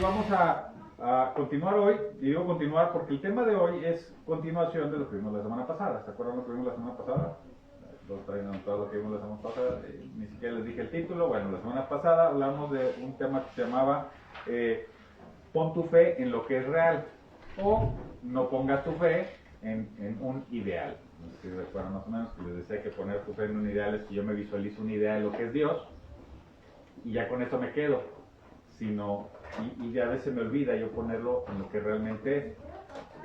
vamos a continuar hoy, y digo continuar porque el tema de hoy es continuación de lo que vimos la semana pasada. ¿Se acuerdan lo que vimos la semana pasada? Todos traen anotado lo que vimos la semana pasada, ni siquiera les dije el título. Bueno, la semana pasada hablamos de un tema que se llamaba pon tu fe en lo que es real, o no pongas tu fe en un ideal. No sé si recuerdan más o menos que les decía que poner tu fe en un ideal es que yo me visualizo una idea de lo que es Dios, y ya con eso me quedo, sino, y ya a veces me olvida yo ponerlo en lo que realmente es.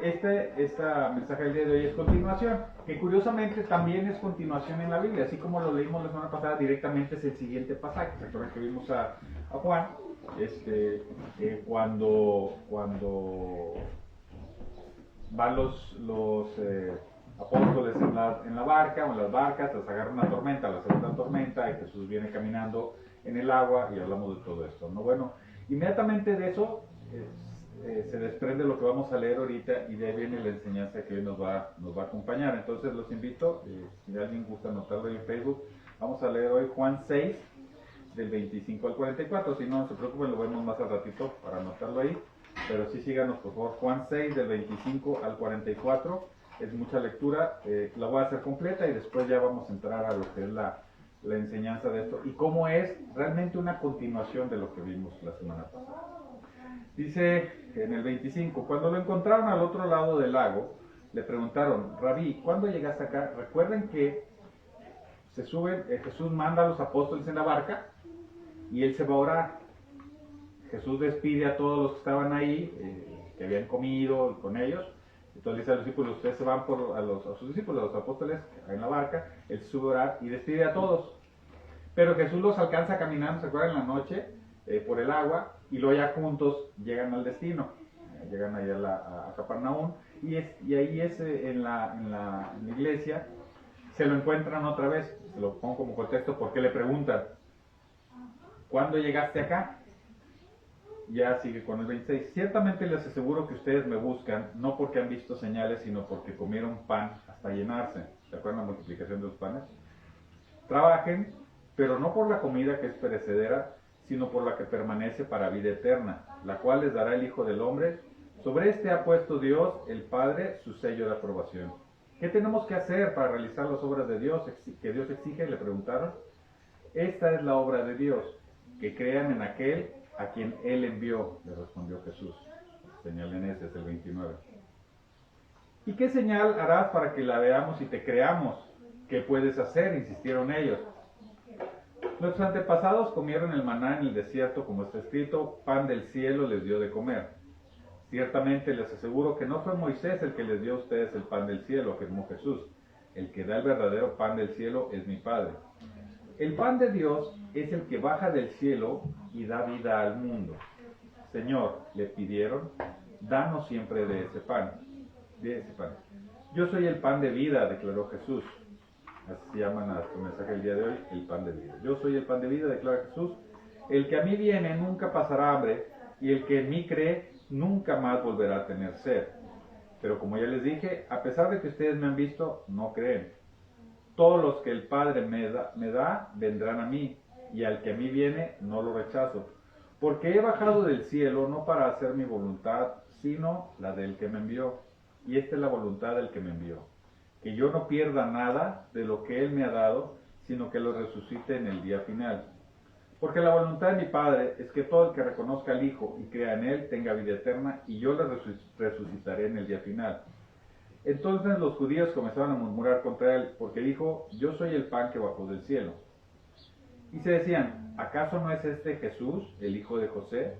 Este mensaje del día de hoy es continuación, que curiosamente también es continuación en la Biblia, así como lo leímos la semana pasada, directamente es el siguiente pasaje. ¿Se acuerdan que vimos a Juan? Cuando van los apóstoles en la barca o en las barcas, les agarra una tormenta, la segunda tormenta, y Jesús viene caminando en el agua, y hablamos de todo esto, ¿no? Bueno, inmediatamente de eso se desprende lo que vamos a leer ahorita, y de ahí viene la enseñanza que hoy nos va a acompañar. Entonces los invito, si alguien gusta anotarlo ahí en Facebook, vamos a leer hoy Juan 6, del 25 al 44. Si no se preocupen, lo vemos más al ratito para anotarlo ahí, pero sí síganos por favor. Juan 6, del 25 al 44, es mucha lectura, la voy a hacer completa y después ya vamos a entrar a lo que es la enseñanza de esto y cómo es realmente una continuación de lo que vimos la semana pasada. Dice en el 25, cuando lo encontraron al otro lado del lago, le preguntaron: Rabí, ¿cuándo llegaste acá? Recuerden que se suben, Jesús manda a los apóstoles en la barca y él se va a orar. Jesús despide a todos los que estaban ahí, que habían comido con ellos. Entonces dice a los discípulos: ustedes se van a sus discípulos, a los apóstoles en la barca. Él se sube a orar y despide a todos. Pero Jesús los alcanza caminando, ¿se acuerdan? En la noche, por el agua, y luego ya juntos llegan al destino. Llegan allá a Capernaum, y ahí en la iglesia se lo encuentran otra vez. Se lo pongo como contexto porque le preguntan: ¿cuándo llegaste acá? Ya sigue con el 26. Ciertamente les aseguro que ustedes me buscan, no porque han visto señales, sino porque comieron pan hasta llenarse. ¿Se acuerdan la multiplicación de los panes? Trabajen, pero no por la comida que es perecedera, sino por la que permanece para vida eterna, la cual les dará el Hijo del Hombre. Sobre este ha puesto Dios, el Padre, su sello de aprobación. ¿Qué tenemos que hacer para realizar las obras de Dios que Dios exige?, le preguntaron. Esta es la obra de Dios, que crean en aquel a quien Él envió, le respondió Jesús. Señal en ese es el 29. ¿Y qué señal harás para que la veamos y te creamos? ¿Qué puedes hacer?, insistieron ellos. Nuestros antepasados comieron el maná en el desierto, como está escrito: pan del cielo les dio de comer. Ciertamente les aseguro que no fue Moisés el que les dio a ustedes el pan del cielo, afirmó Jesús. El que da el verdadero pan del cielo es mi Padre. El pan de Dios es el que baja del cielo y da vida al mundo. Señor, le pidieron, danos siempre de ese pan. Yo soy el pan de vida, declaró Jesús. Así se llaman a su mensaje el día de hoy, el pan de vida. Yo soy el pan de vida, declara Jesús. El que a mí viene nunca pasará hambre, y el que en mí cree nunca más volverá a tener sed. Pero como ya les dije, a pesar de que ustedes me han visto, no creen. Todos los que el Padre me da vendrán a mí, y al que a mí viene no lo rechazo. Porque he bajado del cielo no para hacer mi voluntad, sino la del que me envió. Y esta es la voluntad del que me envió: que yo no pierda nada de lo que Él me ha dado, sino que lo resucite en el día final. Porque la voluntad de mi Padre es que todo el que reconozca al Hijo y crea en Él tenga vida eterna, y yo le resucitaré en el día final. Entonces los judíos comenzaron a murmurar contra Él, porque dijo: yo soy el pan que bajó del cielo. Y se decían: ¿acaso no es este Jesús, el hijo de José?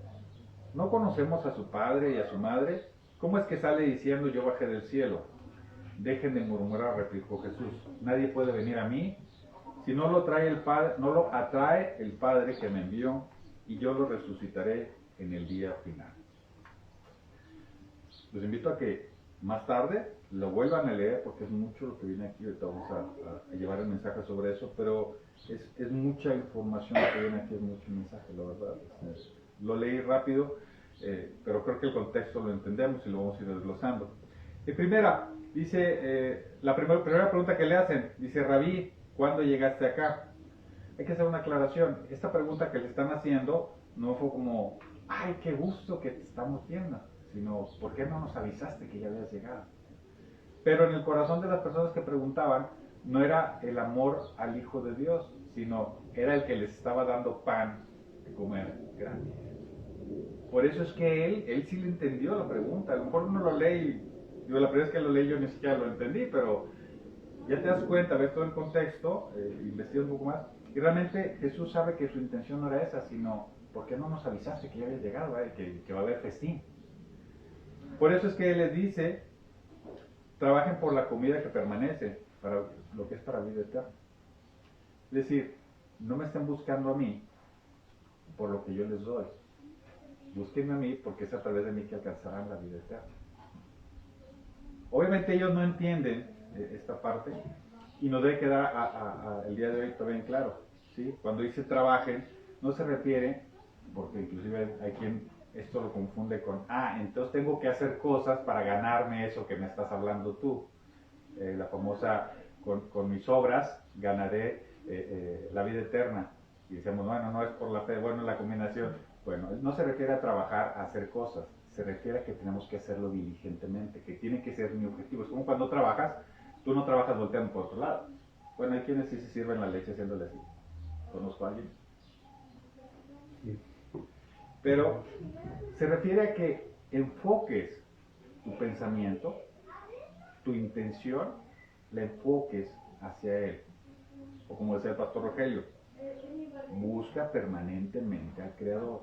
¿No conocemos a su padre y a su madre? ¿Cómo es que sale diciendo: yo bajé del cielo? Dejen de murmurar, replicó Jesús. Nadie puede venir a mí si no lo atrae el Padre que me envió, y yo lo resucitaré en el día final. Los invito a que más tarde lo vuelvan a leer, porque es mucho lo que viene aquí. Ahorita vamos a llevar el mensaje sobre eso, pero es mucha información lo que viene aquí, es mucho mensaje, la verdad. Lo leí rápido, pero creo que el contexto lo entendemos y lo vamos a ir desglosando. Primera, dice, la primera pregunta que le hacen, dice: Rabí, ¿cuándo llegaste acá? Hay que hacer una aclaración. Esta pregunta que le están haciendo no fue como ay, qué gusto que te estamos viendo, sino, ¿por qué no nos avisaste que ya habías llegado? Pero en el corazón de las personas que preguntaban, no era el amor al Hijo de Dios, sino era el que les estaba dando pan de comer gratis. Por eso es que él sí le entendió la pregunta. A lo mejor uno lo lee y, digo, la primera vez que lo leí yo ni siquiera lo entendí, pero ya te das cuenta, ves todo el contexto, investigas un poco más, y realmente Jesús sabe que su intención no era esa, sino, ¿por qué no nos avisaste que ya habías llegado, que va a haber festín? Por eso es que Él les dice, trabajen por la comida que permanece, para lo que es para vida eterna. Es decir, no me estén buscando a mí por lo que yo les doy. Búsquenme a mí porque es a través de mí que alcanzarán la vida eterna. Obviamente ellos no entienden esta parte y nos debe quedar el día de hoy todavía en claro, ¿sí? Cuando dice trabajen, no se refiere, porque inclusive hay quien esto lo confunde con, entonces tengo que hacer cosas para ganarme eso que me estás hablando tú. La famosa, con mis obras ganaré la vida eterna. Y decimos, bueno, no es por la fe, bueno, la combinación. Bueno, no se refiere a trabajar, a hacer cosas, se refiere a que tenemos que hacerlo diligentemente, que tiene que ser mi objetivo. Es como cuando trabajas, tú no trabajas volteando por otro lado. Bueno, hay quienes sí se sirven la leche haciéndole así. Conozco a alguien. Sí. Pero se refiere a que enfoques tu pensamiento, tu intención, la enfoques hacia Él. O como decía el pastor Rogelio, busca permanentemente al Creador.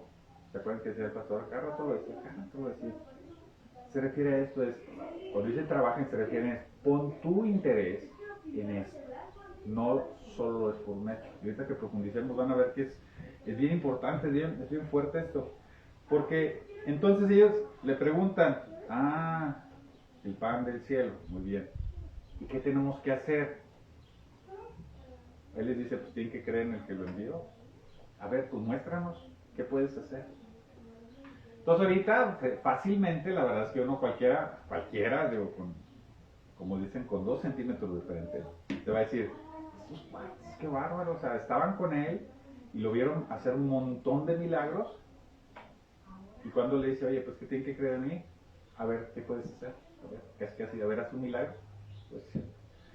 ¿Se acuerdan que decía el pastor? Acá rato lo decía. Se refiere a esto, cuando dice trabajen, se refiere a pon tu interés en esto. No solo es por un hecho. Y ahorita que profundicemos van a ver que es bien importante, es bien fuerte esto. Porque entonces ellos le preguntan, el pan del cielo, muy bien. ¿Y qué tenemos que hacer? Él les dice, pues tienen que creer en el que lo envió. A ver, pues muéstranos, ¿qué puedes hacer? Entonces ahorita, fácilmente, la verdad es que uno cualquiera, digo, como dicen, con 2 centímetros de frente, te va a decir, estos cuates, qué bárbaro, o sea, estaban con él y lo vieron hacer un montón de milagros. Y cuando le dice, oye, pues que tienen que creer en mí, a ver, ¿qué puedes hacer? A ver, ¿qué has sido? A ver, haz un milagro. Pues sí.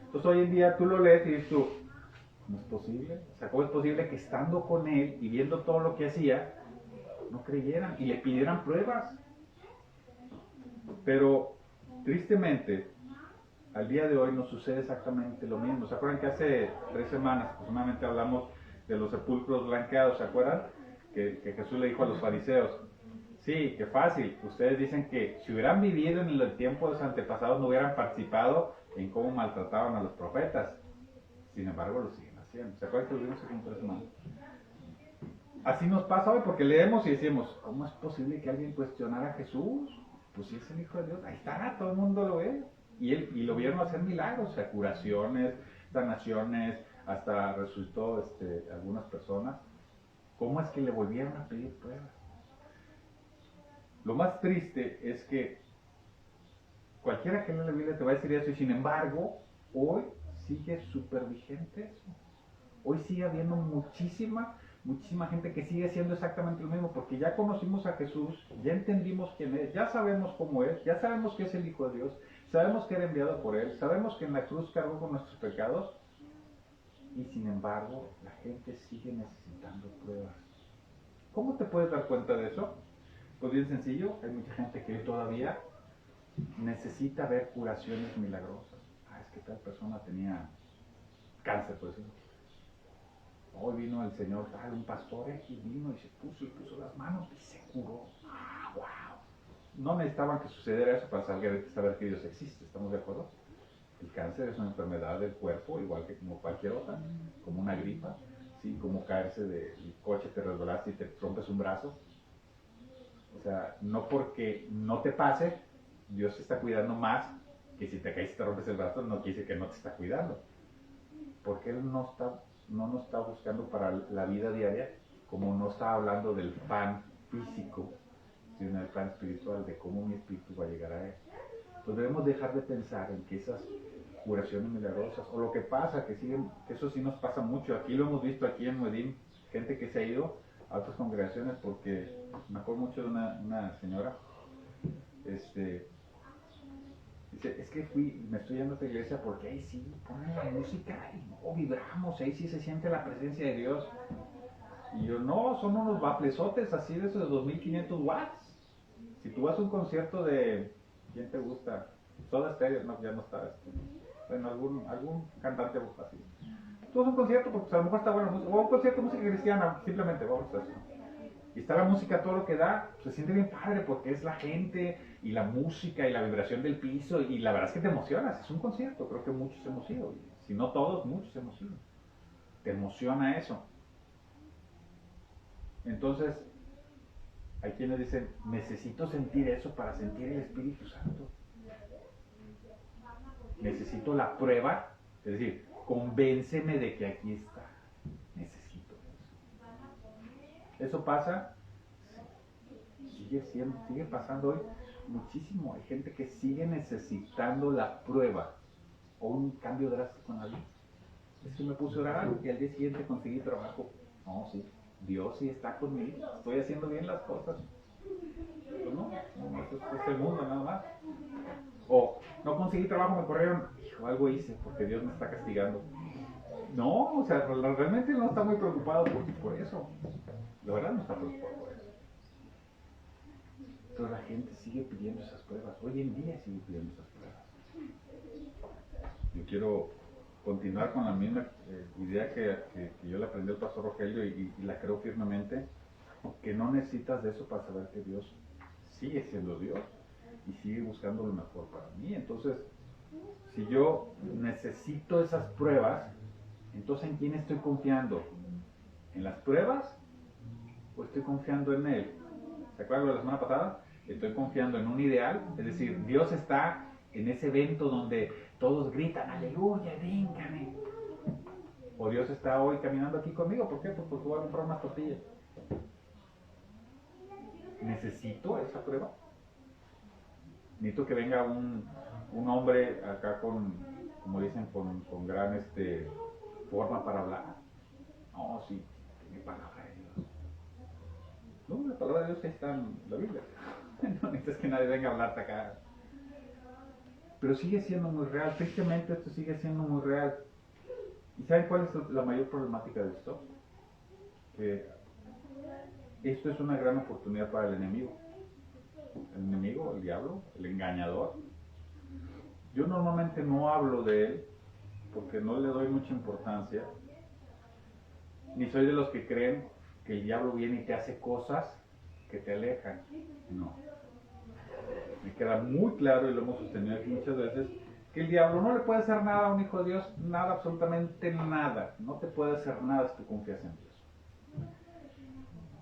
Entonces hoy en día tú lo lees y dices tú, ¿no es posible? O sea, ¿cómo es posible que estando con él y viendo todo lo que hacía, no creyeran y le pidieran pruebas? Pero, tristemente, al día de hoy nos sucede exactamente lo mismo. ¿Se acuerdan que hace 3 semanas aproximadamente hablamos de los sepulcros blanqueados? ¿Se acuerdan? Que Jesús le dijo a los fariseos, sí, qué fácil. Ustedes dicen que si hubieran vivido en el tiempo de los antepasados no hubieran participado en cómo maltrataban a los profetas. Sin embargo, lo siguen haciendo. ¿Se acuerdan que lo vimos hace 3 semanas? Así nos pasa hoy porque leemos y decimos, ¿cómo es posible que alguien cuestionara a Jesús? Pues si es el Hijo de Dios, ahí está, todo el mundo lo ve. Y lo vieron hacer milagros, o sea, curaciones, sanaciones, hasta resucitó algunas personas. ¿Cómo es que le volvieron a pedir pruebas? Lo más triste es que cualquiera que lea la Biblia te va a decir eso y sin embargo, hoy sigue súper vigente eso. Hoy sigue habiendo muchísima gente que sigue haciendo exactamente lo mismo, porque ya conocimos a Jesús, ya entendimos quién es, ya sabemos cómo es, ya sabemos que es el Hijo de Dios, sabemos que era enviado por Él, sabemos que en la cruz cargó con nuestros pecados, y sin embargo la gente sigue necesitando pruebas. ¿Cómo te puedes dar cuenta de eso? Pues bien sencillo, hay mucha gente que hoy todavía necesita ver curaciones milagrosas. Es que tal persona tenía cáncer, por ejemplo. Hoy vino el Señor, un pastor y vino y se puso las manos y se curó. ¡Wow! No necesitaban que sucediera eso para saber que Dios existe, ¿estamos de acuerdo? El cáncer es una enfermedad del cuerpo, igual que como cualquier otra, como una gripa, ¿sí? Como caerse del coche, te resbalaste y te rompes un brazo. O sea, no porque no te pase, Dios te está cuidando más que si te caes y te rompes el brazo, no quiere decir que no te está cuidando. Porque Él no nos está buscando para la vida diaria, como no está hablando del pan físico, sino del pan espiritual, de cómo mi espíritu va a llegar a Él. Entonces debemos dejar de pensar en que esas curaciones milagrosas, o lo que pasa, que eso sí nos pasa mucho, aquí lo hemos visto aquí en Moedim, gente que se ha ido a otras congregaciones porque me acuerdo mucho de una señora, dice, es que me estoy yendo a esta iglesia porque ahí sí ponen la música y no vibramos, ahí sí se siente la presencia de Dios. Y yo, no, son unos baflesotes así de esos de 2500 watts. Si tú vas a un concierto de, ¿quién te gusta? Soda Stereo, no, ya no está, bueno, algún cantante así. Tú vas a un concierto porque pues, a lo mejor está buena música, o un concierto de música cristiana, simplemente vamos a eso. Y está la música, todo lo que da, se siente bien padre porque es la gente y la música y la vibración del piso y la verdad es que te emocionas, es un concierto, creo que muchos hemos ido, si no todos, muchos hemos ido. Te emociona eso. Entonces, hay quienes dicen, necesito sentir eso para sentir el Espíritu Santo. Necesito la prueba, es decir, convénceme de que aquí está. Necesito eso. Eso pasa, sigue pasando hoy muchísimo. Hay gente que sigue necesitando la prueba o un cambio drástico en la vida. Es que me puse a orar y al día siguiente conseguí trabajo. No, sí, Dios sí está conmigo, estoy haciendo bien las cosas. Pues no, eso es el mundo nada más. O no conseguí trabajo, me corrieron, hijo, algo hice porque Dios me está castigando. No, o sea, realmente no está muy preocupado por eso. De verdad no está preocupado por eso. Pero la gente sigue pidiendo esas pruebas. Hoy en día sigue pidiendo esas pruebas. Yo quiero continuar con la misma idea que yo le aprendí al pastor Rogelio y la creo firmemente, que no necesitas de eso para saber que Dios sigue siendo Dios y sigue buscando lo mejor para mí. Entonces, si yo necesito esas pruebas, entonces ¿en quién estoy confiando? ¿En las pruebas o estoy confiando en Él? ¿Se acuerdan de la semana pasada? Estoy confiando en un ideal, es decir, Dios está en ese evento donde todos gritan, aleluya, bríncame. O Dios está hoy caminando aquí conmigo, ¿por qué? Pues porque voy a comprar unas tortillas. ¿Necesito esa prueba? Necesito que venga un hombre acá con, como dicen, con gran forma para hablar. No, sí, tiene palabra de Dios. No, la palabra de Dios está en la Biblia. No necesitas que nadie venga a hablarte acá. Pero sigue siendo muy real, tristemente esto sigue siendo muy real. ¿Y saben cuál es la mayor problemática de esto? Que esto es una gran oportunidad para el enemigo. El enemigo, el diablo, el engañador. Yo normalmente no hablo de él porque no le doy mucha importancia, ni soy de los que creen que el diablo viene y te hace cosas que te alejan. No. Me queda muy claro, y lo hemos sostenido aquí muchas veces, que el diablo no le puede hacer nada a un hijo de Dios, nada, absolutamente nada. No te puede hacer nada si tú confías en Dios.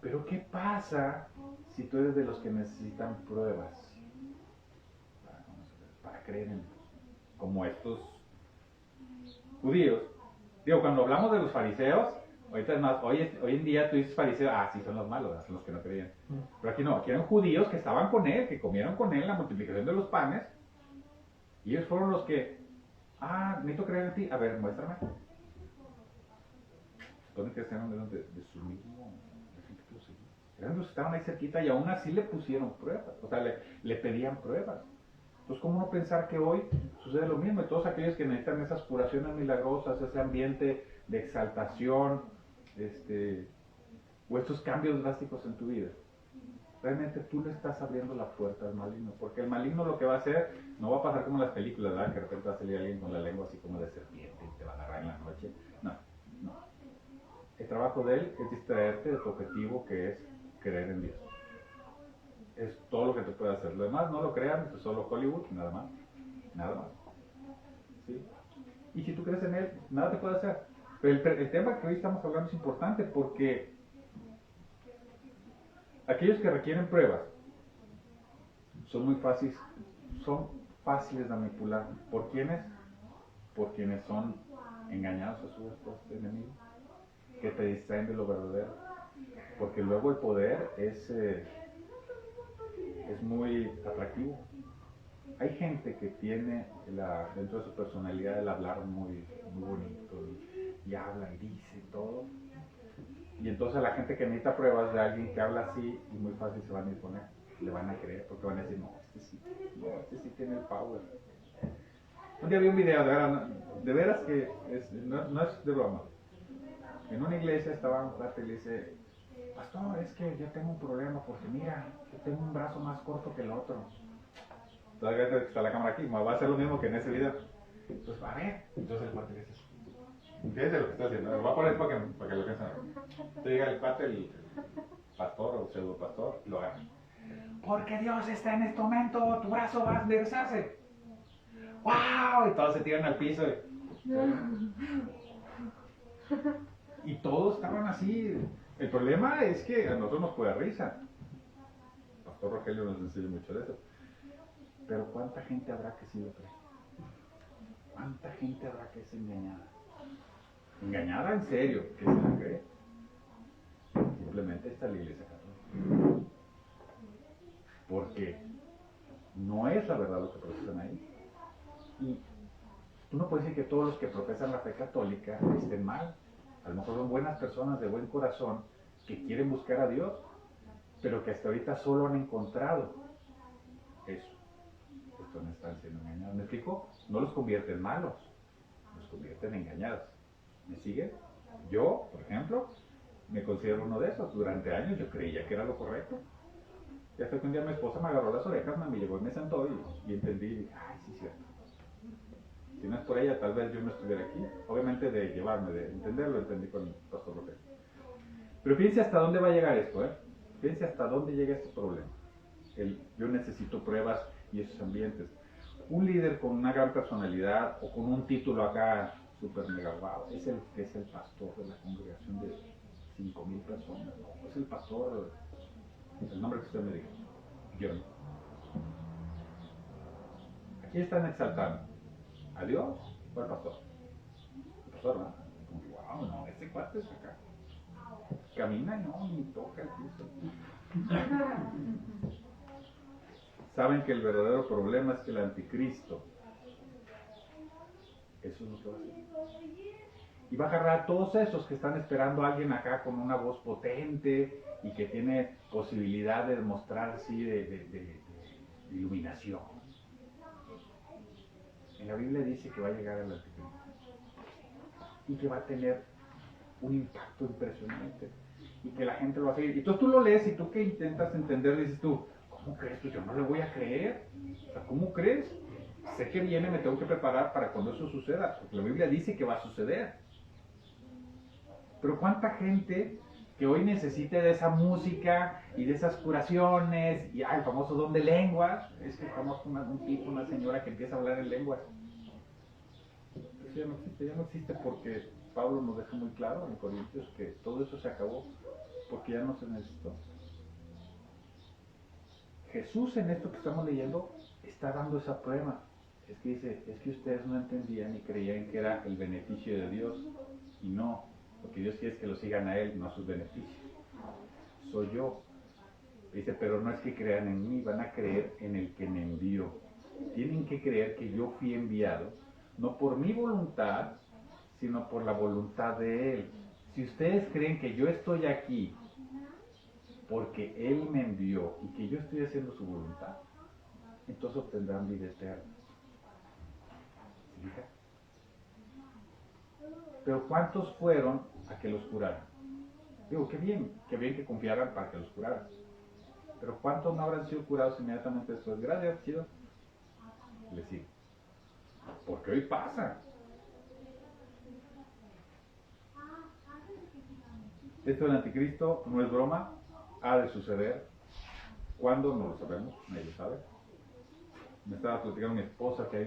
Pero ¿qué pasa si tú eres de los que necesitan pruebas para creer en Dios? Como estos judíos. Digo, cuando hablamos de los fariseos, ahorita es más, hoy en día tú dices fariseos, sí, son los malos, son los que no creían. Pero aquí no, aquí eran judíos que estaban con él, que comieron con él la multiplicación de los panes, y ellos fueron los que, necesito creer en ti, a ver, muéstrame. Supone que eran de su mismo, la gente que lo seguía. Eran los que estaban ahí cerquita y aún así le pusieron pruebas, o sea, le pedían pruebas. Entonces, ¿cómo no pensar que hoy sucede lo mismo? Y todos aquellos que necesitan esas curaciones milagrosas, ese ambiente de exaltación, o estos cambios drásticos en tu vida, realmente tú le estás abriendo la puerta al maligno, porque el maligno lo que va a hacer, no va a pasar como en las películas, ¿verdad? Que de repente va a salir alguien con la lengua así como de serpiente y te va a agarrar en la noche. No. El trabajo de él es distraerte de tu objetivo, que es creer en Dios. Es todo lo que te puede hacer. Lo demás no lo crean, es solo Hollywood, nada más. Nada más. ¿Sí? Y si tú crees en él, nada te puede hacer. Pero el tema que hoy estamos hablando es importante porque aquellos que requieren pruebas son fáciles de manipular. ¿Por quiénes? Por quienes son engañados a su vez por este enemigo, que te distraen de lo verdadero. Porque luego el poder es muy atractivo. Hay gente que tiene dentro de su personalidad el hablar muy, muy bonito y habla y dice todo, Y entonces la gente que necesita pruebas de alguien que habla así, y muy fácil se van a ir con él, le van a creer, porque van a decir, no, este sí tiene el power. Un día vi un video, de veras que no es de broma. En una iglesia estaba un cuate y le dice, pastor, es que yo tengo un problema porque mira, yo tengo un brazo más corto que el otro. Todavía está la cámara aquí, va a hacer lo mismo que en ese video. Entonces, a ver, entonces el cuate le dice, fíjense lo que está haciendo, lo voy a poner para que lo piensen. Entonces llega el cuate, el pastor o pseudo pastor, y lo agarra. Porque Dios está en este momento, tu brazo va a enderezarse. ¡Wow! Y todos se tiran al piso. Y todos estaban así. El problema es que a nosotros nos puede risa. El pastor Rogelio nos enseña mucho de eso. Pero ¿cuánta gente habrá que sí lo cree? ¿Cuánta gente habrá que es engañada? Engañada en serio, que se la cree. Simplemente está la iglesia católica. Porque no es la verdad lo que profesan ahí. Y tú no puedes decir que todos los que profesan la fe católica estén mal. A lo mejor son buenas personas de buen corazón que quieren buscar a Dios, pero que hasta ahorita solo han encontrado eso. Estos no están siendo engañados. ¿Me explico? No los convierte en malos, los convierte en engañados. ¿Me sigue? Yo, por ejemplo, me considero uno de esos. Durante años yo creía que era lo correcto. Y hasta que un día mi esposa me agarró las orejas, me llevó y me sentó y entendí y dije, ay, sí, cierto. Si no es por ella, tal vez yo no estuviera aquí. Obviamente de llevarme, de entenderlo, entendí con el pastor Rogelio. Pero fíjense hasta dónde va a llegar esto, ¿eh? Fíjense hasta dónde llega este problema. Yo necesito pruebas y esos ambientes. Un líder con una gran personalidad o con un título acá super mega wow, es el pastor de la congregación de 5,000 personas. No, es el pastor, el nombre que usted me dijo. Yo no. Aquí están exaltando a Dios o al pastor. El pastor, ¿no? Como que, wow, no, este cuate es acá. Camina y no, ni toca el piso. Saben que el verdadero problema es que el anticristo, eso es lo que va a hacer. Y va a agarrar a todos esos que están esperando a alguien acá con una voz potente y que tiene posibilidad de demostrar así de iluminación. En la Biblia dice que va a llegar el anticristo y que va a tener un impacto impresionante y que la gente lo va a seguir. Y tú lo lees y tú que intentas entender, dices tú, ¿cómo crees? Pues yo no le voy a creer. O sea, ¿cómo crees? Sé que viene, me tengo que preparar para cuando eso suceda, porque la Biblia dice que va a suceder. Pero ¿cuánta gente que hoy necesite de esa música y de esas curaciones y el famoso don de lenguas? Es que conozco un tipo, una señora que empieza a hablar en lenguas. Eso ya no existe porque Pablo nos deja muy claro en Corintios que todo eso se acabó porque ya no se necesitó. Jesús en esto que estamos leyendo está dando esa prueba. Es que dice, es que ustedes no entendían y creían que era el beneficio de Dios y no, porque Dios quiere que lo sigan a Él, no a sus beneficios. Soy yo. Dice, pero no es que crean en mí, van a creer en el que me envió. Tienen que creer que yo fui enviado, no por mi voluntad, sino por la voluntad de Él. Si ustedes creen que yo estoy aquí porque Él me envió y que yo estoy haciendo su voluntad, entonces obtendrán vida eterna. ¿Sí? Pero ¿cuántos fueron a que los curaran? Digo, qué bien que confiaran para que los curaran. Pero ¿cuántos no habrán sido curados inmediatamente después? Gracias, chido. Les sigo. Porque hoy pasa. Esto del anticristo no es broma, ha de suceder. ¿Cuándo? No lo sabemos, nadie lo sabe. Me estaba platicando mi esposa que hay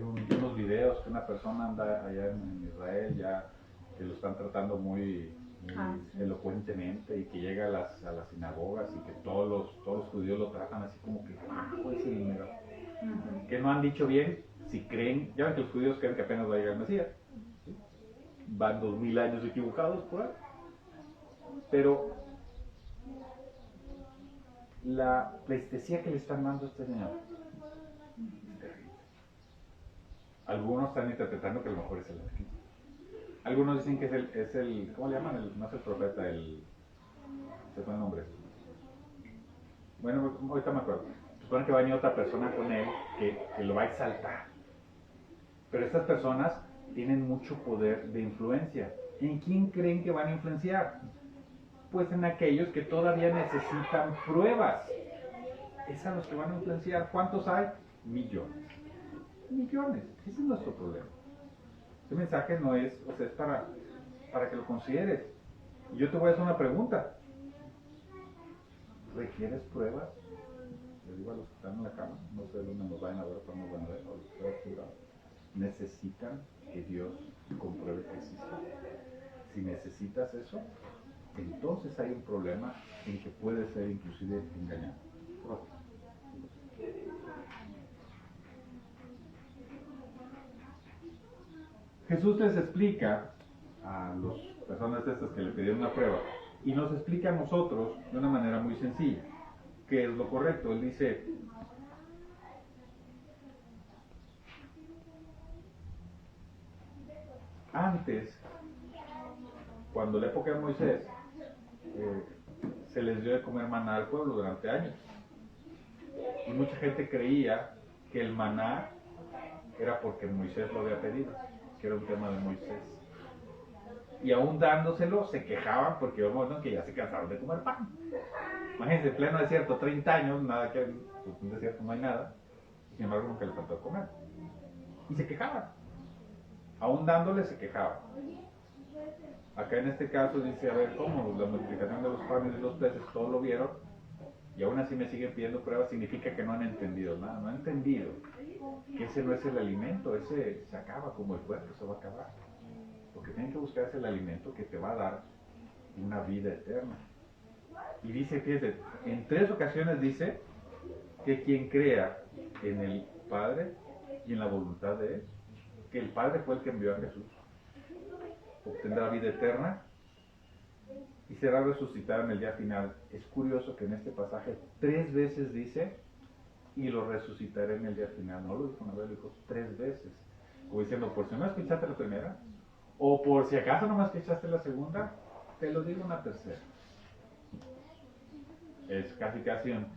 unos videos que una persona anda allá en Israel ya que lo están tratando muy elocuentemente y que llega a las sinagogas y que todos los judíos lo tratan así como que es el dinero. Que no han dicho bien si creen, ya ven que los judíos creen que apenas va a llegar el Mesías, ¿sí? Van 2000 años equivocados por ahí, pero la pleistesía que le están dando a este señor es terrible. Algunos están interpretando que a lo mejor es el anticristo. Algunos dicen que es el ¿cómo le llaman? No es el profeta, se fue el nombre. Bueno, ahorita me acuerdo. Supone que va a venir otra persona con él que lo va a exaltar. Pero estas personas tienen mucho poder de influencia. ¿En quién creen que van a influenciar? Pues en aquellos que todavía necesitan pruebas. Es a los que van a influenciar. ¿Cuántos hay? Millones. Millones. Ese es nuestro problema. Este mensaje no es, o sea, es para que lo consideres. Y yo te voy a hacer una pregunta. ¿Requieres pruebas? Les digo a los que están en la cama, no sé dónde nos vayan a ver, pero nos van a ver, o los que están jurados. Necesitan que Dios compruebe que existe. Si necesitas eso, entonces hay un problema en que puede ser inclusive engañado. Jesús les explica a las personas estas que le pidieron una prueba y nos explica a nosotros de una manera muy sencilla qué es lo correcto. Él dice, antes, cuando la época de Moisés, se les dio de comer maná al pueblo durante años. Y mucha gente creía que el maná era porque Moisés lo había pedido, que era un tema de Moisés. Y aún dándoselo, se quejaban porque llegó un momento en que ya se cansaron de comer pan. Imagínense, en pleno desierto, 30 años, nada que en un desierto no hay nada, sin embargo nunca les faltó comer. Y se quejaban. Aún dándole, se quejaban. Acá en este caso dice, a ver, ¿cómo? La multiplicación de los panes y los peces, todos lo vieron, y aún así me siguen pidiendo pruebas, significa que no han entendido nada, no han entendido que ese no es el alimento, ese se acaba como el cuerpo, se va a acabar. Lo que tienen que buscar es el alimento que te va a dar una vida eterna. Y dice, fíjate, en 3 ocasiones dice que quien crea en el Padre y en la voluntad de Él, que el Padre fue el que envió a Jesús, obtendrá vida eterna y será resucitado en el día final. Es curioso que en este pasaje 3 veces dice, y lo resucitaré en el día final. No lo dijo una vez, lo dijo 3 veces. Como diciendo, por si no escuchaste la primera, o por si acaso no me escuchaste la segunda, te lo digo una tercera. Es casi un,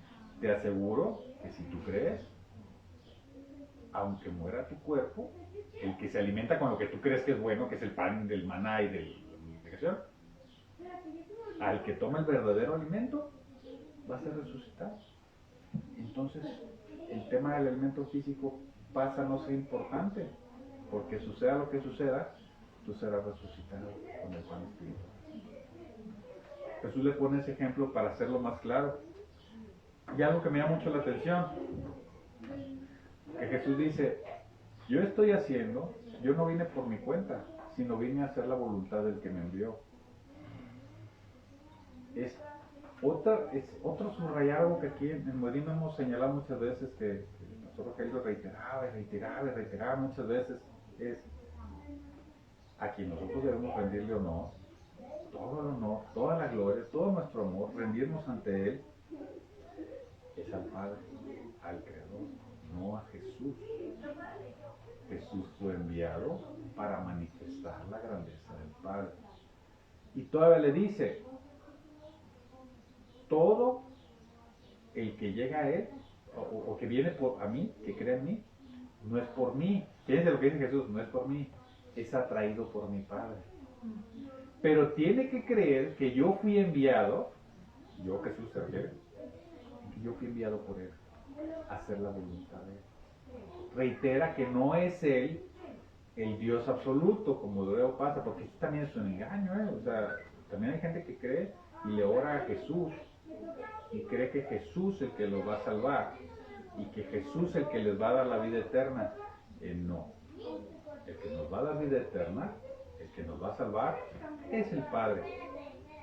te aseguro que si tú crees, aunque muera tu cuerpo, el que se alimenta con lo que tú crees que es bueno, que es el pan del maná y de la multiplicación, al que toma el verdadero alimento, va a ser resucitado. Entonces, el tema del alimento físico pasa a no ser importante, porque suceda lo que suceda, tú serás resucitado con el pan espiritual. Jesús le pone ese ejemplo para hacerlo más claro. Y algo que me llama mucho la atención, que Jesús dice, yo estoy haciendo, yo no vine por mi cuenta, sino vine a hacer la voluntad del que me envió. Es otro subrayar algo que aquí en Modino hemos señalado muchas veces, que el pastor Rogelio reiteraba muchas veces, es a quien nosotros debemos rendirle honor, todo el honor, toda la gloria, todo nuestro amor, rendirnos ante Él, es al Padre, al Creador, no a Jesús. Jesús fue enviado para manifestar la grandeza del Padre. Y todavía le dice, todo el que llega a Él, o que viene a mí, que cree en mí, no es por mí. Fíjense lo que dice Jesús, no es por mí, es atraído por mi Padre. Pero tiene que creer que yo fui enviado, yo Jesús se refiere, que yo fui enviado por Él a hacer la voluntad de Él. Reitera que no es Él el Dios absoluto, como luego pasa, porque esto también es un engaño, o sea, también hay gente que cree y le ora a Jesús, y cree que Jesús es el que los va a salvar, y que Jesús es el que les va a dar la vida eterna. No, el que nos va a dar vida eterna, el que nos va a salvar, es el Padre.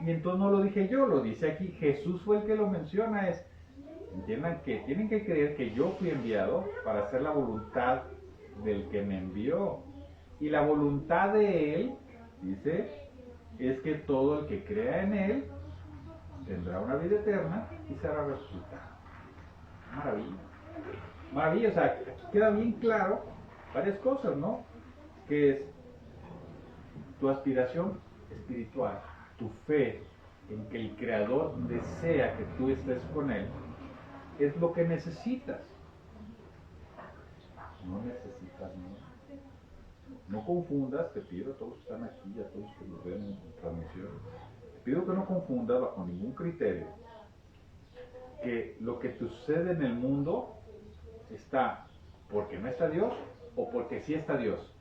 Y entonces no lo dije yo, lo dice aquí, Jesús fue el que lo menciona, entiendan que tienen que creer que yo fui enviado para hacer la voluntad del que me envió. Y la voluntad de Él, dice, es que todo el que crea en Él tendrá una vida eterna y será resucitado. Maravilla. Maravilla, o sea, aquí queda bien claro varias cosas, ¿no? Que es tu aspiración espiritual, tu fe en que el Creador desea que tú estés con Él, es lo que necesitas. No necesitas nada. No confundas, te pido a todos los que están aquí y a todos los que nos ven en transmisión, te pido que no confundas bajo ningún criterio que lo que te sucede en el mundo está porque no está Dios o porque sí está Dios,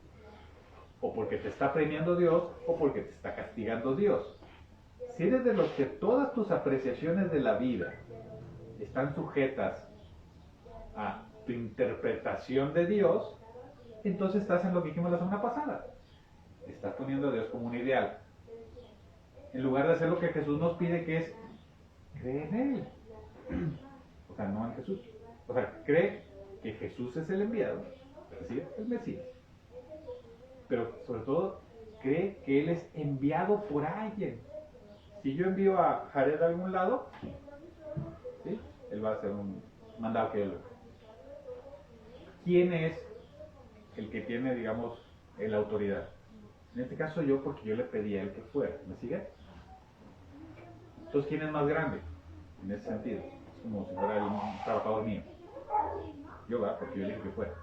o porque te está premiando Dios o porque te está castigando Dios. Si eres de los que todas tus apreciaciones de la vida están sujetas a tu interpretación de Dios, entonces estás en lo que dijimos la semana pasada. Estás poniendo a Dios como un ideal. En lugar de hacer lo que Jesús nos pide, que es cree en Él. O sea, no en Jesús. O sea, cree que Jesús es el enviado, es decir, el Mesías. Pero sobre todo, cree que Él es enviado por alguien. Si yo envío a Jared a algún lado, ¿sí?, Él va a hacer un mandado que él. ¿Quién es el que tiene, digamos, la autoridad? En este caso yo, porque yo le pedí a él que fuera. ¿Me sigue? Entonces, ¿quién es más grande? En ese sentido. Es como si fuera un trabajador mío. Yo, ¿verdad? Porque yo le dije que fuera.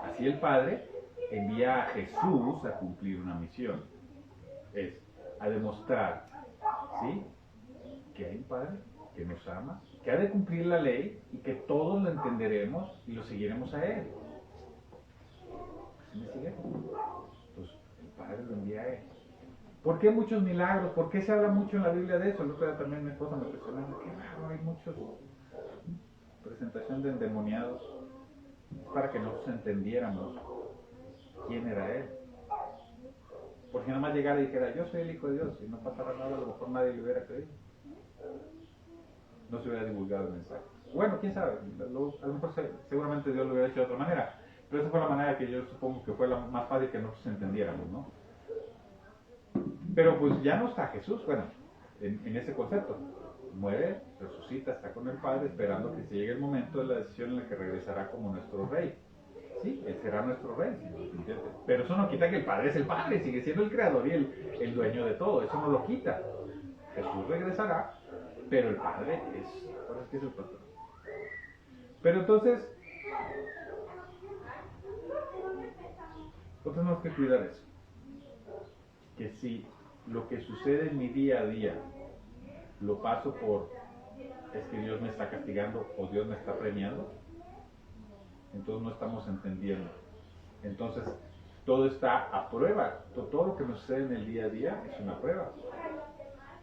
Así el Padre envía a Jesús a cumplir una misión. Es a demostrar, ¿sí?, que hay un Padre que nos ama, que ha de cumplir la ley y que todos lo entenderemos y lo seguiremos a Él. ¿Sí me sigue? Pues el Padre lo envía a Él. ¿Por qué muchos milagros? ¿Por qué se habla mucho en la Biblia de eso? El otro día también mi esposa me presionaba, qué raro, hay muchos presentación de endemoniados para que nosotros entendiéramos quién era Él. Porque nada más llegara y dijera, yo soy el Hijo de Dios, y no pasara nada, a lo mejor nadie le hubiera creído. No se hubiera divulgado el mensaje. Bueno, quién sabe, a lo mejor seguramente Dios lo hubiera hecho de otra manera, pero esa fue la manera que yo supongo que fue la más fácil que nosotros entendiéramos, ¿no? Pero pues ya no está Jesús, bueno, en ese concepto. Muere, resucita, está con el Padre, esperando que se llegue el momento de la decisión en la que regresará como nuestro Rey. Sí, Él será nuestro Rey, pero eso no quita que el Padre es el Padre, sigue siendo el Creador y el dueño de todo, eso no lo quita. Jesús regresará, pero el Padre es que es el patrón. Pero entonces tenemos que cuidar eso. Que si lo que sucede en mi día a día lo paso por es que Dios me está castigando o Dios me está premiando, entonces no estamos entendiendo. Entonces todo está a prueba. Todo lo que nos sucede en el día a día es una prueba.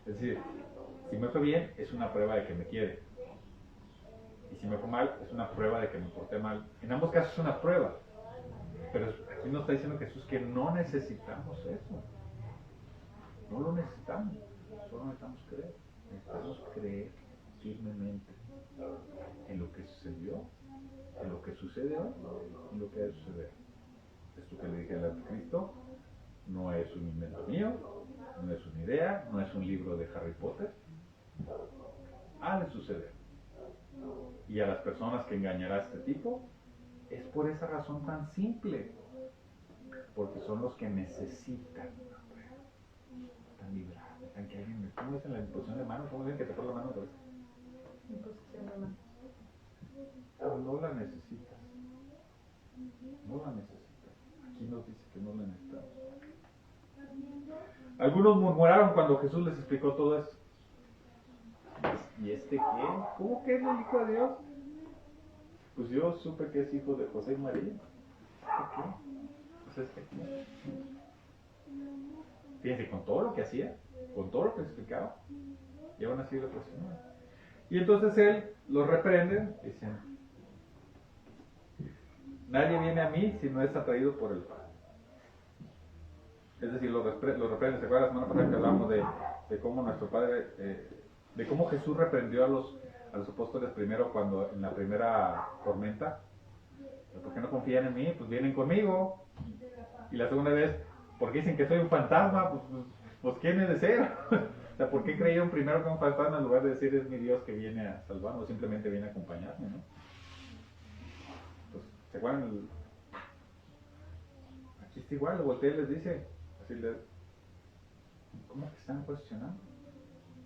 Es decir, si me fue bien, es una prueba de que me quiere. Y si me fue mal, es una prueba de que me porté mal. En ambos casos es una prueba. Pero aquí nos está diciendo Jesús que no necesitamos eso. No lo necesitamos. Solo necesitamos creer. Necesitamos creer firmemente en lo que sucedió, en lo que sucede hoy y en lo que ha de suceder. Esto que le dije al anticristo no es un invento mío, no es una idea, no es un libro de Harry Potter. Ha de suceder. Y a las personas que engañará a este tipo, es por esa razón tan simple. Porque son los que necesitan una prueba. Están librados, están que alguien me... ¿Cómo es en la imposición de manos? ¿Cómo dicen que te pone la mano otra vez? Imposición de manos. Pero no la necesitas. No la necesitas. Aquí nos dice que no la necesitamos. Algunos murmuraron cuando Jesús les explicó todo eso. ¿Y este qué? ¿Cómo que es el Hijo de Dios? Pues yo supe que es hijo de José y María. ¿Qué? Pues es que fíjense, con todo lo que hacía, con todo lo que explicaba, y aún así lo presionaron. Y entonces él los reprende, dicen, nadie viene a mí si no es atraído por el Padre. Es decir, lo reprende. ¿Se acuerdan la semana pasada que hablamos de cómo nuestro Padre, de cómo Jesús reprendió a los apóstoles primero cuando en la primera tormenta? ¿Por qué no confían en mí? Pues vienen conmigo. Y la segunda vez, ¿por qué dicen que soy un fantasma? Pues ¿quién es de ser? O sea, ¿por qué creyeron primero que un fantasma en lugar de decir es mi Dios que viene a salvarme o simplemente viene a acompañarme, ¿no? Pues, ¿se acuerdan? Aquí está igual, voltea y les dice, decirles, ¿cómo que están cuestionando?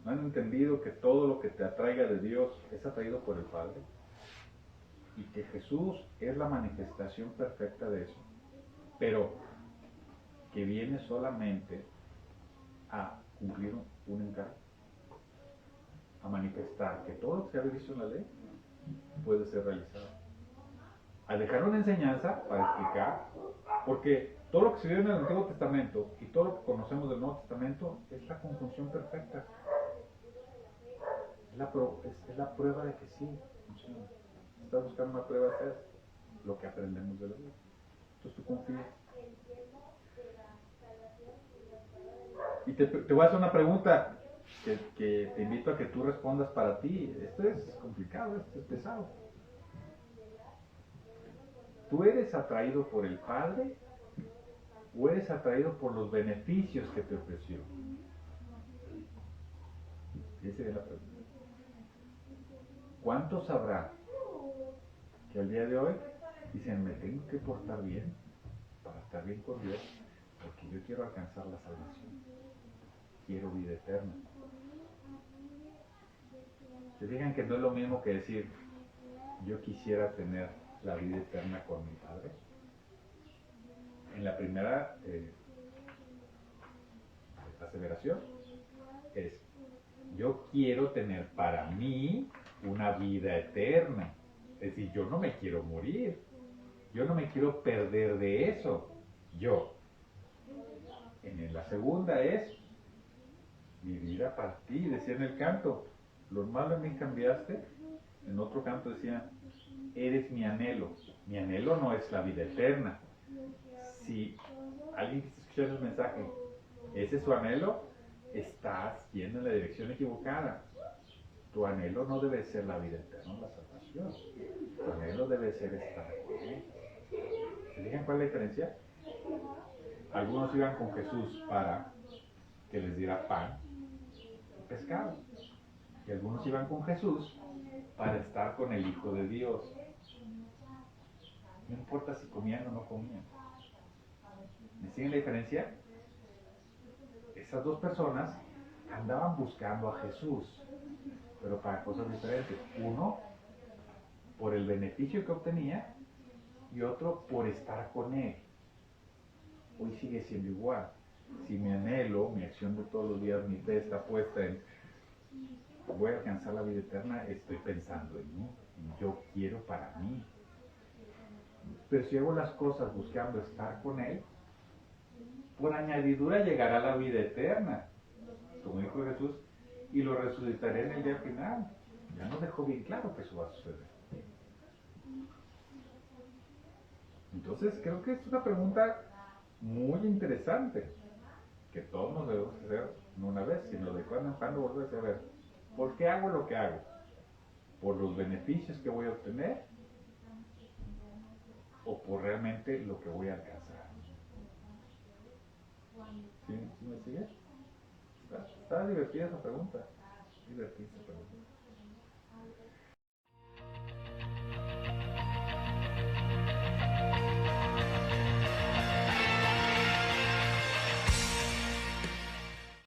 ¿No han entendido que todo lo que te atraiga de Dios es atraído por el Padre? Y que Jesús es la manifestación perfecta de eso, pero que viene solamente a cumplir un encargo, a manifestar que todo lo que se ha visto en la ley puede ser realizado, a dejar una enseñanza para explicar, porque todo lo que se vio en el Antiguo Testamento y todo lo que conocemos del Nuevo Testamento es la conjunción perfecta, es la prueba de que sí funciona. Estás buscando una prueba, es lo que aprendemos de la vida. Entonces tú confías. Y te voy a hacer una pregunta que te invito a que tú respondas para ti. Esto es complicado, esto es pesado. ¿Tú eres atraído por el Padre o eres atraído por los beneficios que te ofreció? Esa es la pregunta. ¿Cuántos habrá que al día de hoy dicen, me tengo que portar bien para estar bien con Dios, porque yo quiero alcanzar la salvación, quiero vida eterna? ¿Se fijan que no es lo mismo que decir, yo quisiera tener la vida eterna con mi Padre? En la primera aseveración es, yo quiero tener para mí una vida eterna. Es decir, yo no me quiero morir, yo no me quiero perder de eso, yo. En la segunda es, mi vida para ti, decía en el canto, lo malo en mí cambiaste. En otro canto decía, eres mi anhelo. Mi anhelo no es la vida eterna. Si alguien que está escuchando el mensaje, ese es su anhelo, estás yendo en la dirección equivocada. Tu anhelo no debe ser la vida eterna, la salvación. Tu anhelo debe ser estar con Él. ¿Se fijan cuál es la diferencia? Algunos iban con Jesús para que les diera pan y pescado. Y algunos iban con Jesús para estar con el Hijo de Dios. No importa si comían o no comían. ¿Me siguen la diferencia? Esas dos personas andaban buscando a Jesús, pero para cosas diferentes. Uno, por el beneficio que obtenía, y otro, por estar con Él. Hoy sigue siendo igual. Si mi anhelo, mi acción de todos los días, mi fe está puesta en voy a alcanzar la vida eterna, estoy pensando en mí, en yo quiero para mí. Pero si hago las cosas buscando estar con Él, por añadidura llegará la vida eterna, como dijo Jesús, y lo resucitaré en el día final. Ya nos dejó bien claro que eso va a suceder. Entonces creo que es una pregunta muy interesante, que todos nos debemos hacer no una vez, sino de cuando en cuando volver a saber, ¿por qué hago lo que hago? ¿Por los beneficios que voy a obtener? ¿O por realmente lo que voy a alcanzar? ¿Sí me sigue? Está divertida esa pregunta. Divertida esa pregunta.